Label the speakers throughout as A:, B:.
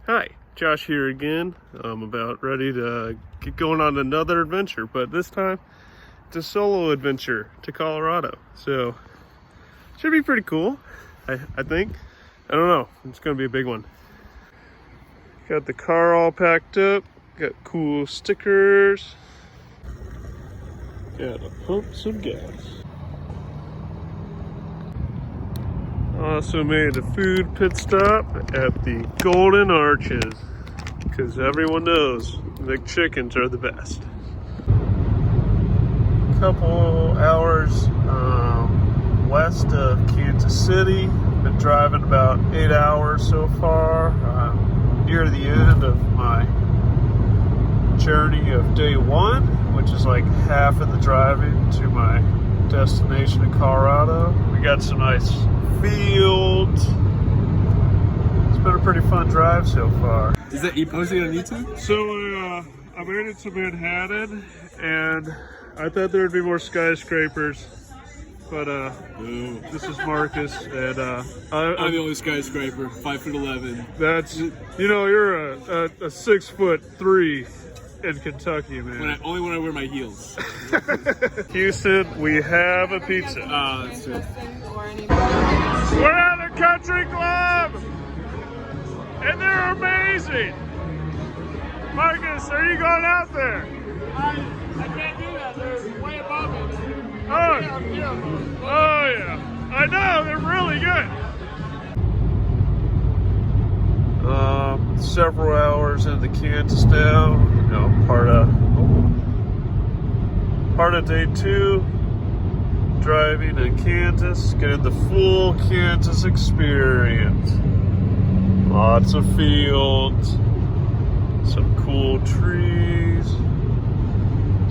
A: Hi, Josh here again. I'm about ready to get going on another adventure, but this time it's a solo adventure to Colorado. So should be pretty cool, I think. I don't know, it's gonna be a big one. Got the car all packed up, got cool stickers. Gotta pump some gas. Also made a food pit stop at the Golden Arches because everyone knows McChickens are the best. Couple hours west of Kansas City. Been driving about 8 hours so far. Near the end of my journey of day one, which is like half of the driving to my destination in Colorado. We got some nice fields. It's been a pretty fun drive so far.
B: Is that you posting on YouTube?
A: So I made it to Manhattan, and I thought there would be more skyscrapers, but this is Marcus, and
B: I'm the only skyscraper, 5'11".
A: That's, you know, you're a 6'3" in Kentucky, man.
B: Only when I wear my heels.
A: Houston, we have a pizza.
B: That's it.
A: We're at a country club, and they're amazing. Marcus, are you going out there?
C: I can't do that. They're way above me.
A: Oh yeah, I know, they're really good. Several hours into Kansas now, you know, part of day two, driving in Kansas, getting the full Kansas experience. Lots of fields, some cool trees.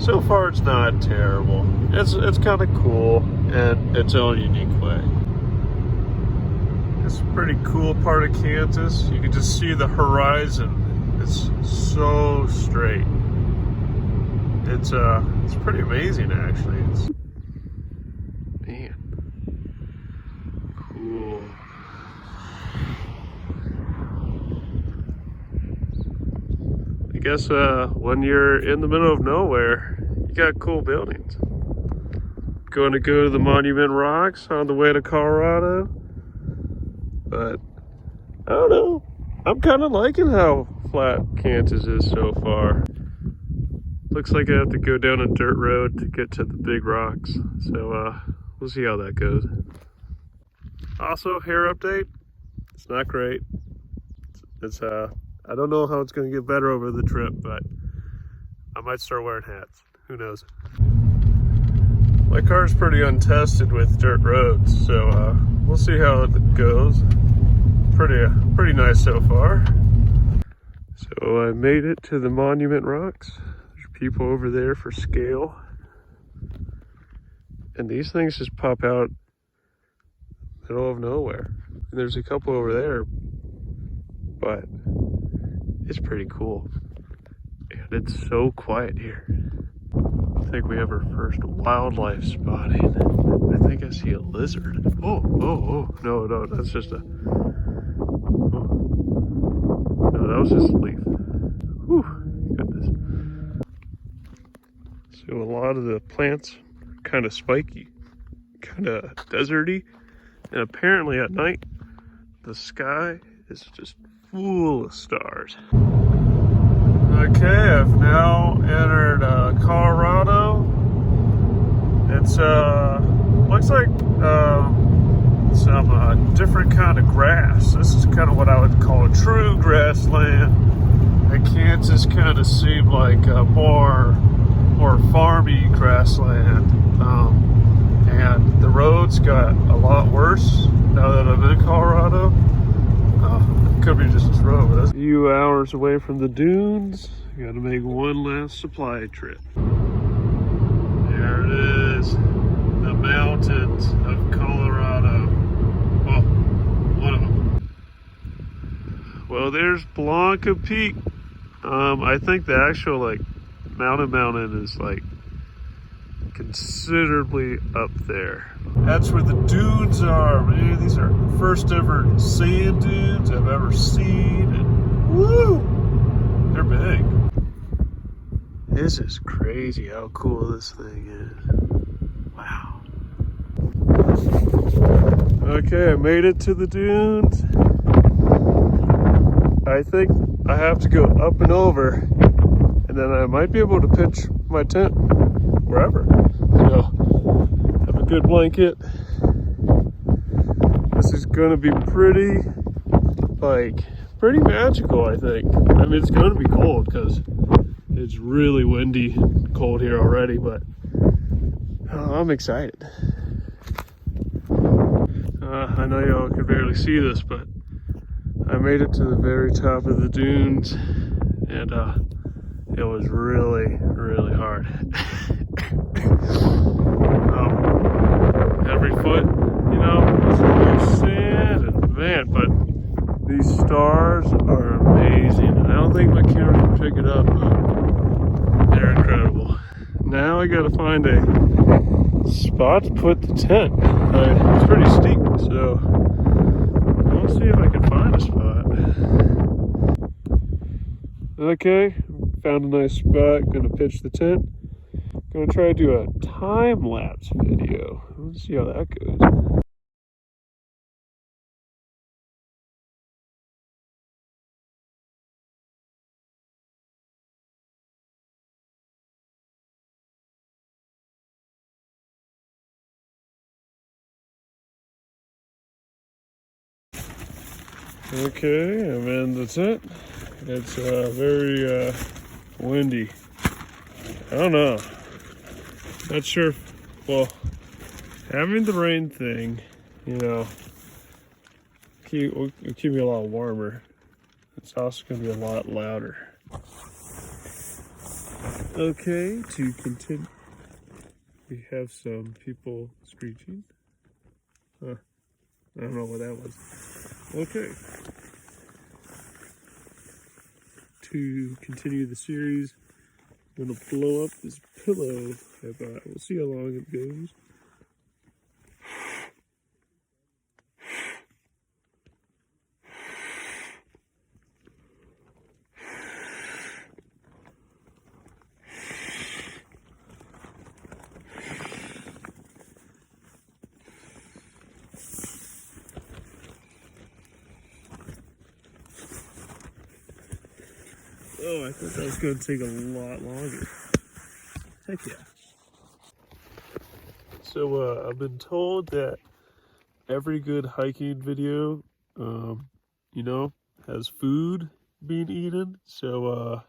A: So far it's not terrible. It's kind of cool in its own unique way. It's a pretty cool part of Kansas. You can just see the horizon. It's so straight. It's pretty amazing actually. Man, cool. I guess when you're in the middle of nowhere, you got cool buildings. Going to go to the Monument Rocks on the way to Colorado. But I don't know. I'm kind of liking how flat Kansas is so far. Looks like I have to go down a dirt road to get to the big rocks. So we'll see how that goes. Also, hair update. It's not great. It's I don't know how it's going to get better over the trip, but I might start wearing hats. Who knows? My car's pretty untested with dirt roads, so we'll see how it goes. Pretty nice so far. So I made it to the Monument Rocks. There's people over there for scale. And these things just pop out middle of nowhere. And there's a couple over there, but it's pretty cool. And it's so quiet here. I think we have our first wildlife spotting. I think I see a lizard. Oh, no, that's just a... Oh. No, that was just a leaf. Whew, goodness. So a lot of the plants are kind of spiky, kind of deserty. And apparently at night, the sky is just full of stars. Okay, I've now entered Colorado. It's looks like some different kind of grass. This is kind of what I would call a true grassland. And Kansas kind of seemed like a more farmy grassland. And the roads got a lot worse now that I'm in Colorado. Could be just this road, but that's a few hours away from the dunes. Got to make one last supply trip. There it is, the mountains of Colorado. Well, one of them. Well, there's Blanca Peak. I think the actual mountain is considerably up there. That's where the dunes are, man. These are first ever sand dunes I've ever seen. And woo! This is crazy how cool this thing is. Wow. Okay, I made it to the dunes. I think I have to go up and over, and then I might be able to pitch my tent wherever. So, have a good blanket. This is gonna be pretty magical, I think. I mean, it's gonna be cold because it's really windy and cold here already, but I'm excited. I know y'all can barely see this, but I made it to the very top of the dunes, and it was really, really hard. Every foot, you know, was loose sand, and man, but these stars are amazing. And I don't think my camera can pick it up, but they're incredible. Now I gotta find a spot to put the tent. It's pretty steep, so I'll see if I can find a spot. Okay, found a nice spot. Gonna pitch the tent. Gonna try to do a time-lapse video. Let's see how that goes. Okay, I'm in the tent. It's very windy. I don't know. Not sure. Well, having the rain thing, you know, will keep me a lot warmer. It's also going to be a lot louder. Okay, to continue, we have some people screeching. I don't know what that was. Okay. To continue the series, I'm going to blow up this pillow I bought. We'll see how long it goes. Oh, I thought that was going to take a lot longer. Heck yeah. So I've been told that every good hiking video, you know, has food being eaten. So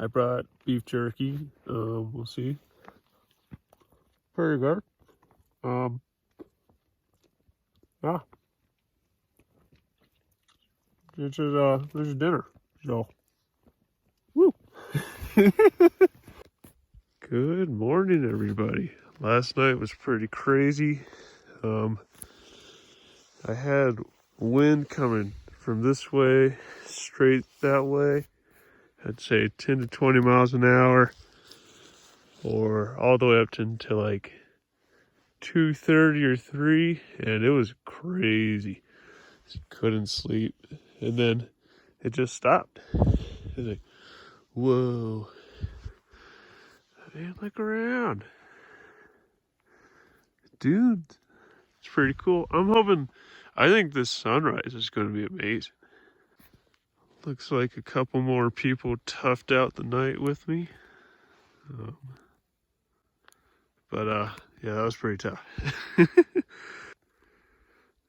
A: I brought beef jerky. We'll see. Very good. This is dinner. So, woo. Good morning, everybody. Last night was pretty crazy. I had wind coming from this way straight that way. I'd say 10 to 20 miles an hour, or all the way up to like 2:30 or 3, and it was crazy. Couldn't sleep, and then it just stopped. It's like, whoa, man, look around, dude. It's pretty cool. I think this sunrise is going to be amazing. Looks like a couple more people toughed out the night with me. Yeah, that was pretty tough.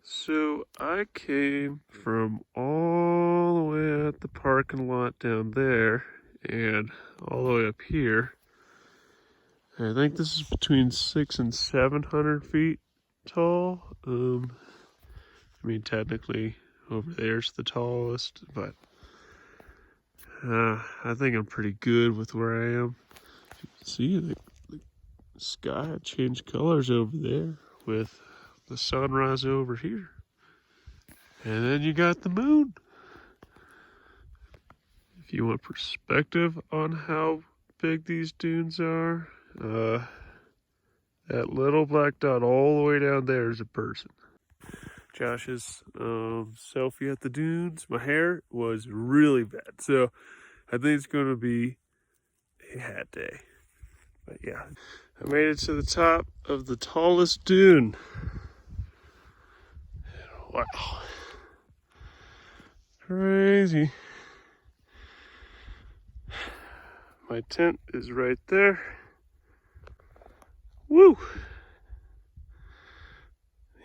A: So I came from all the way at the parking lot down there and all the way up here. I think this is between 600 and 700 feet tall. I mean, technically over there's the tallest, but I think I'm pretty good with where I am. You can see the sky changed colors over there with the sunrise over here. And then you got the moon. If you want perspective on how big these dunes are, that little black dot all the way down there is a person. Josh's selfie at the dunes. My hair was really bad, so I think it's going to be a hat day. But yeah, I made it to the top of the tallest dune. Wow. Crazy. My tent is right there. Woo!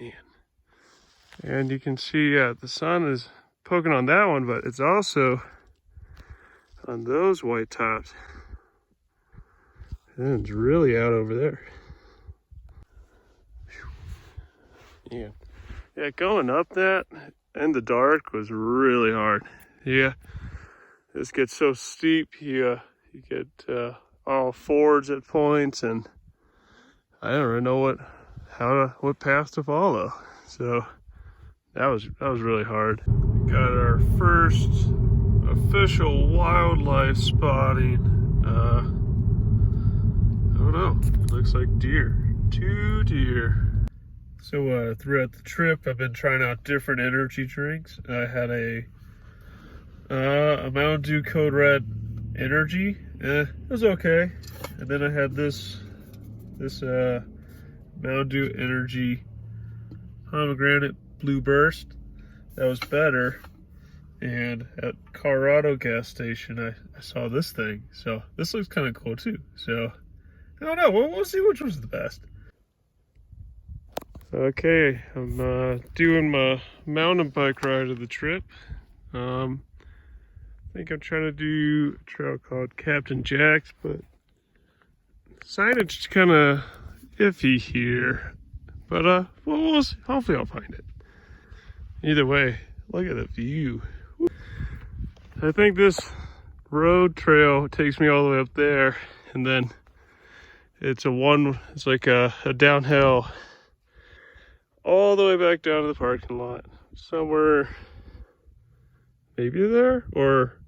A: Man. And you can see, yeah, the sun is poking on that one, but it's also on those white tops. And it's really out over there. Yeah. Yeah, going up that in the dark was really hard. Yeah. This gets so steep, you get all forwards at points, and I don't really know what path to follow. So that was really hard. Got our first official wildlife spotting. Oh no, it looks like deer. 2 deer. So throughout the trip, I've been trying out different energy drinks. I had a Mountain Dew Code Red Energy. It was okay. And then I had this Mountain Dew Energy Pomegranate Blue Burst. That was better. And at Colorado gas station, I saw this thing. So this looks kind of cool too. So I don't know. We'll see which was the best. Okay, I'm doing my mountain bike ride of the trip. I think I'm trying to do a trail called Captain Jack's, but signage is kind of iffy here. But we'll see. Hopefully I'll find it. Either way, look at the view. I think this road trail takes me all the way up there, and then it's like a downhill all the way back down to the parking lot. Somewhere maybe there or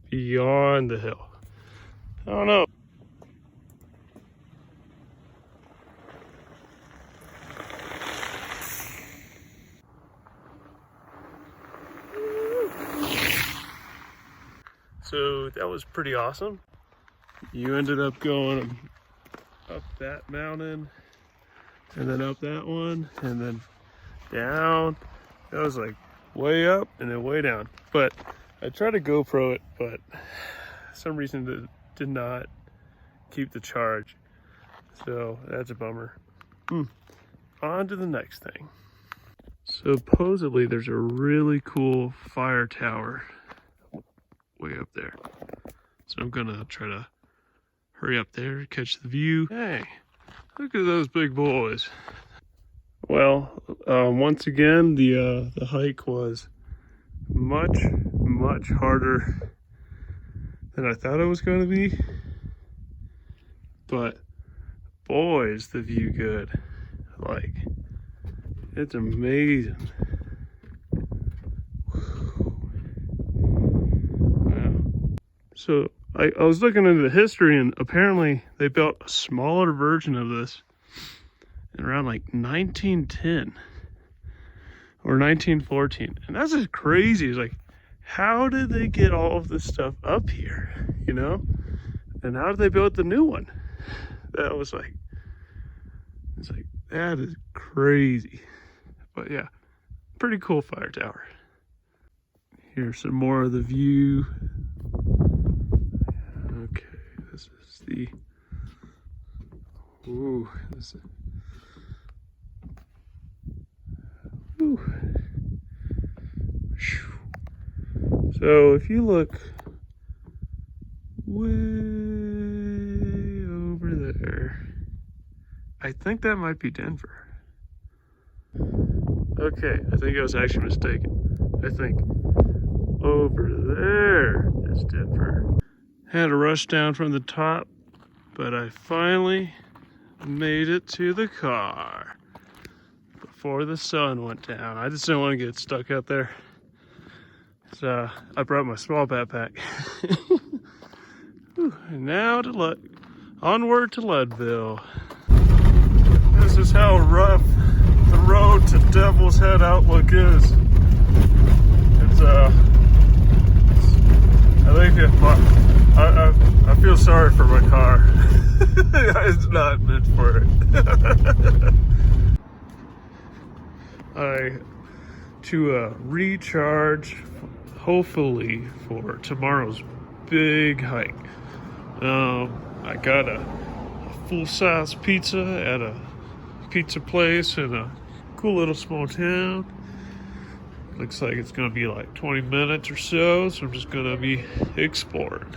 A: beyond the hill. I don't know. So that was pretty awesome. You ended up going up that mountain and then up that one and then down. That was like way up and then way down. But I tried to GoPro it, but for some reason it did not keep the charge. So that's a bummer. On to the next thing. Supposedly there's a really cool fire tower way up there. So I'm gonna try to hurry up there, catch the view. Hey, look at those big boys. Well, once again, the hike was much harder than I thought it was going to be. But boy, is the view good. Like, it's amazing. Wow. So I was looking into the history, and apparently they built a smaller version of this in around like 1910 or 1914. And that's just crazy. It's like, how did they get all of this stuff up here, you know? And how did they build the new one? That was like, it's like, that is crazy. But yeah, pretty cool fire tower. Here's some more of the view. Okay, this is the, ooh, this is, ooh. So if you look way over there, I think that might be Denver. Okay, I think I was actually mistaken. I think over there is Denver. Had to rush down from the top, but I finally made it to the car before the sun went down. I just didn't want to get stuck out there. So I brought my small backpack. And now onward to Leadville. This is how rough the road to Devil's Head Outlook is. It's I think I feel sorry for my car. It's not meant for it. To recharge, hopefully for tomorrow's big hike. I got a full-size pizza at a pizza place in a cool little small town. Looks like it's gonna be like 20 minutes or so, so I'm just gonna be exploring.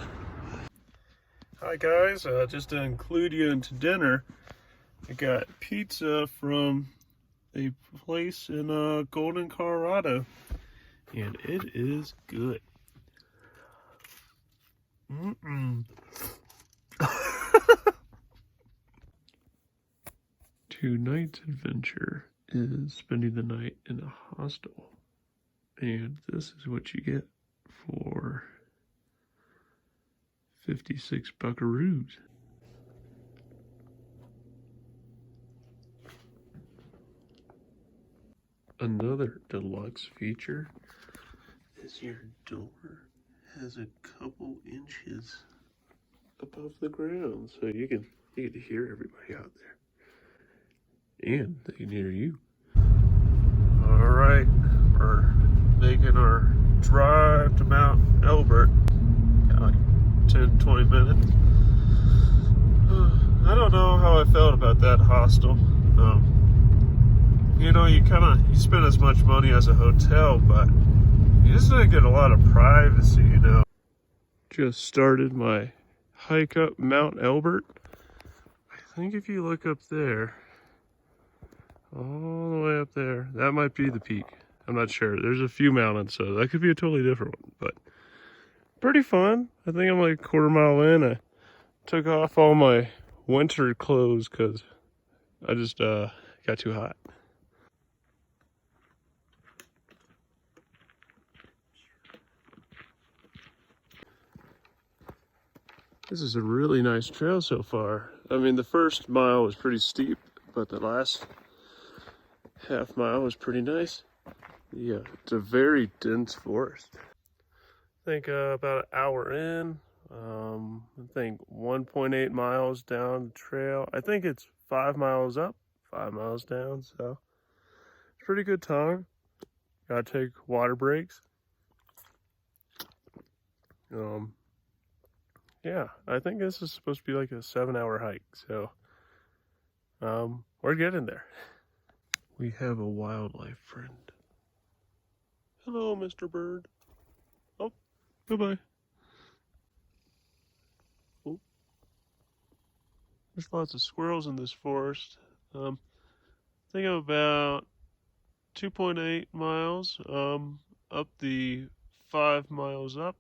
A: Hi guys, just to include you into dinner, I got pizza from a place in Golden, Colorado, and it is good. Tonight's adventure is spending the night in a hostel, and this is what you get for 56 buckaroos. Another deluxe feature is your door has a couple inches above the ground, so you can hear everybody out there, and they can hear you. All right, we're making our drive to Mount Elbert. Got like 10-20 minutes. I don't know how I felt about that hostel. You know, you spend as much money as a hotel, but you just didn't get a lot of privacy, you know. Just started my hike up Mount Elbert. I think if you look up there, all the way up there, that might be the peak. I'm not sure. There's a few mountains, so that could be a totally different one, but pretty fun. I think I'm like a quarter mile in. I took off all my winter clothes because I just got too hot. This is a really nice trail so far. I mean, the first mile was pretty steep, but the last half mile was pretty nice. Yeah, it's a very dense forest. I think about an hour in, I think 1.8 miles down the trail. I think it's 5 miles up, 5 miles down, so it's pretty good time. Gotta take water breaks. Yeah, I think this is supposed to be like a 7-hour hike, so we're getting there. We have a wildlife friend. Hello, Mr. Bird. Oh, goodbye. Oh. There's lots of squirrels in this forest. I think I'm about 2.8 miles up the 5 miles up.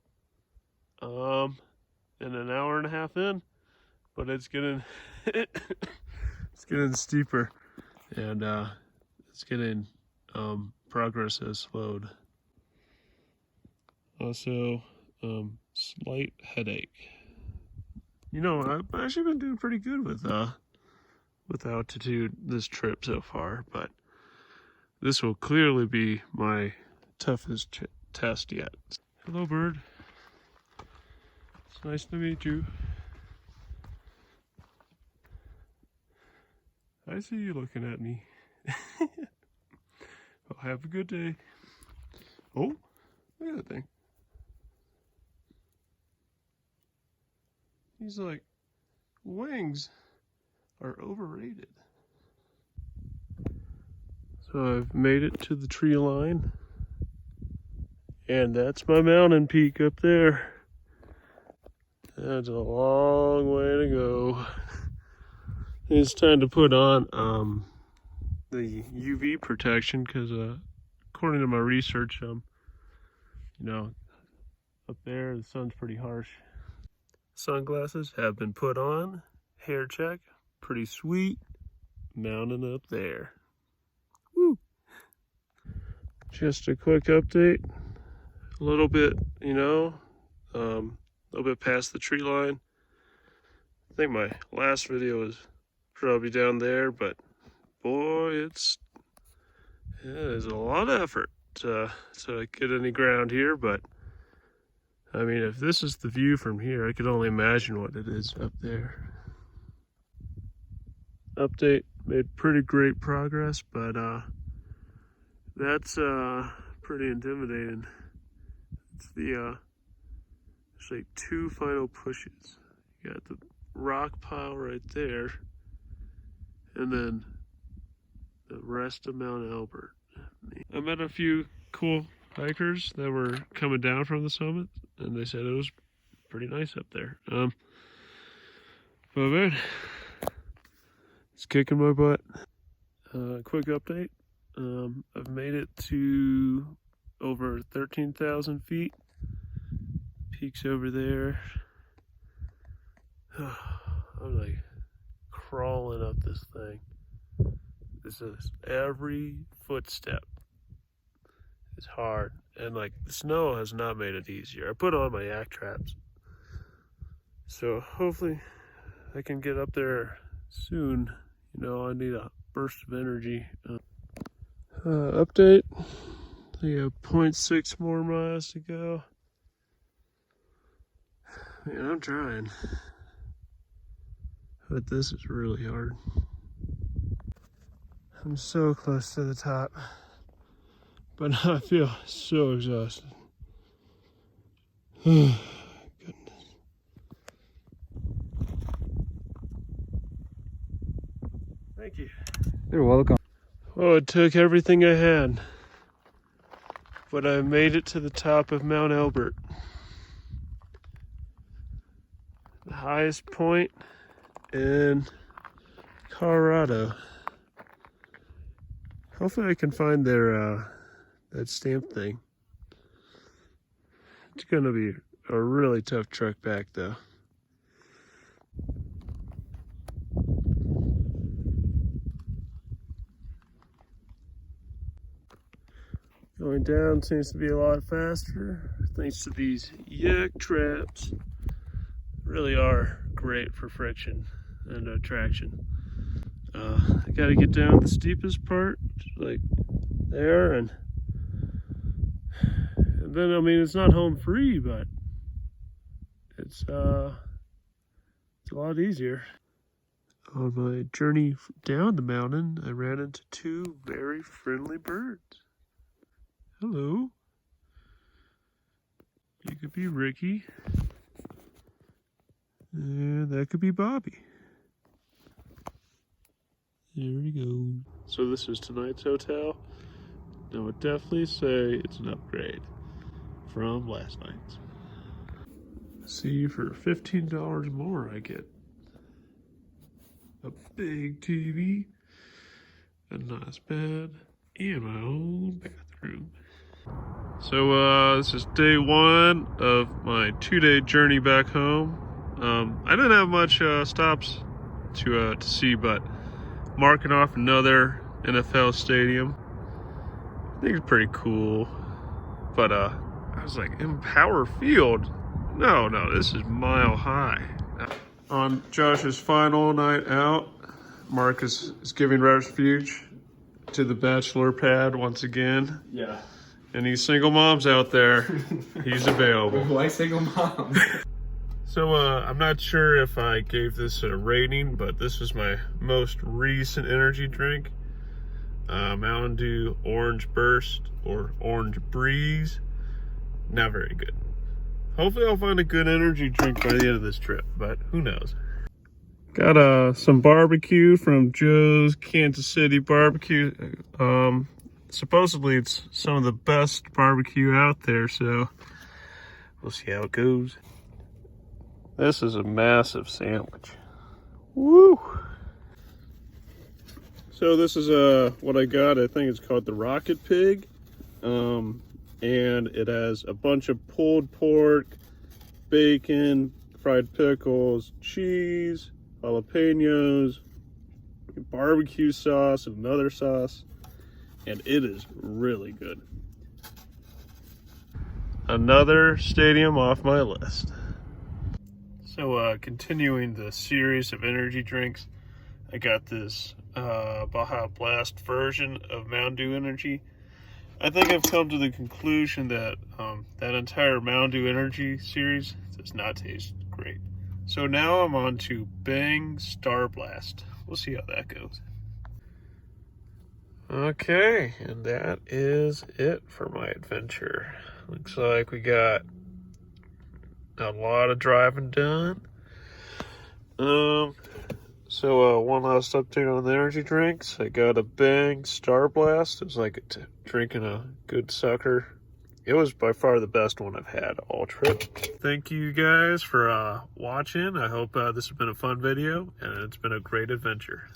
A: And an hour and a half in, but it's getting it's getting steeper, and it's getting progress has slowed. Also, slight headache. You know, I've actually been doing pretty good with altitude this trip so far, but this will clearly be my toughest test yet. Hello, bird. It's nice to meet you. I see you looking at me. Well, have a good day. Oh, look at that thing. He's like, wings are overrated. So I've made it to the tree line. And that's my mountain peak up there. That's a long way to go. It's time to put on the UV protection because according to my research, you know, up there the sun's pretty harsh. Sunglasses have been put on. Hair check, pretty sweet. Mountain up there. Woo! Just a quick update. A little bit, you know, a little bit past the tree line. I think my last video was probably down there, but boy, it is a lot of effort to get any ground here, but I mean, if this is the view from here, I could only imagine what it is up there. Update, made pretty great progress, but that's pretty intimidating. It's the there's like 2 final pushes. You got the rock pile right there, and then the rest of Mount Elbert. I met a few cool hikers that were coming down from the summit, and they said it was pretty nice up there. But man, it's kicking my butt. Quick update. I've made it to over 13,000 feet. Peaks over there. I'm like crawling up this thing. This is every footstep is hard, and like the snow has not made it easier. I put on my yak traps, so hopefully I can get up there soon. You know, I need a burst of energy. Update. I have 0.6 more miles to go. Man, I'm trying, but this is really hard. I'm so close to the top, but I feel so exhausted. Goodness. Thank you.
D: You're welcome.
A: Oh, it took everything I had, but I made it to the top of Mount Elbert. The highest point in Colorado. Hopefully I can find their that stamp thing. It's gonna be a really tough trek back though. Going down seems to be a lot faster thanks to these yak traps. Really are great for friction and traction. I gotta get down the steepest part, like there, and then I mean it's not home free, but it's a lot easier. On my journey down the mountain, I ran into 2 very friendly birds. Hello. You could be Ricky, and that could be Bobby. There we go. So this is tonight's hotel. I would definitely say it's an upgrade from last night's. See, for $15 more, I get a big TV, a nice bed, and my own bathroom. So this is day 1 of my 2-day journey back home. I didn't have much stops to see, but marking off another NFL stadium. I think it's pretty cool. But I was like, Empower Field? No, this is Mile High. On Josh's final night out, Marcus is giving refuge to the bachelor pad once again.
B: Yeah.
A: Any single moms out there, he's available.
B: Why single mom?
A: So I'm not sure if I gave this a rating, but this is my most recent energy drink. Mountain Dew Orange Burst or Orange Breeze. Not very good. Hopefully I'll find a good energy drink by the end of this trip, but who knows. Got some barbecue from Joe's Kansas City Barbecue. Supposedly it's some of the best barbecue out there, so we'll see how it goes. This is a massive sandwich. Woo! So this is what I got. I think it's called the Rocket Pig. And it has a bunch of pulled pork, bacon, fried pickles, cheese, jalapenos, barbecue sauce, and another sauce. And it is really good. Another stadium off my list. So continuing the series of energy drinks, I got this Baja Blast version of Mountain Dew Energy. I think I've come to the conclusion that that entire Mountain Dew Energy series does not taste great. So now I'm on to Bang Star Blast. We'll see how that goes. Okay, and that is it for my adventure. Looks like we got a lot of driving done. So one last update on the energy drinks. I got a Bang Star Blast. It was like drinking a good sucker. It was by far the best one I've had all trip. Thank you guys for watching. I hope this has been a fun video and it's been a great adventure.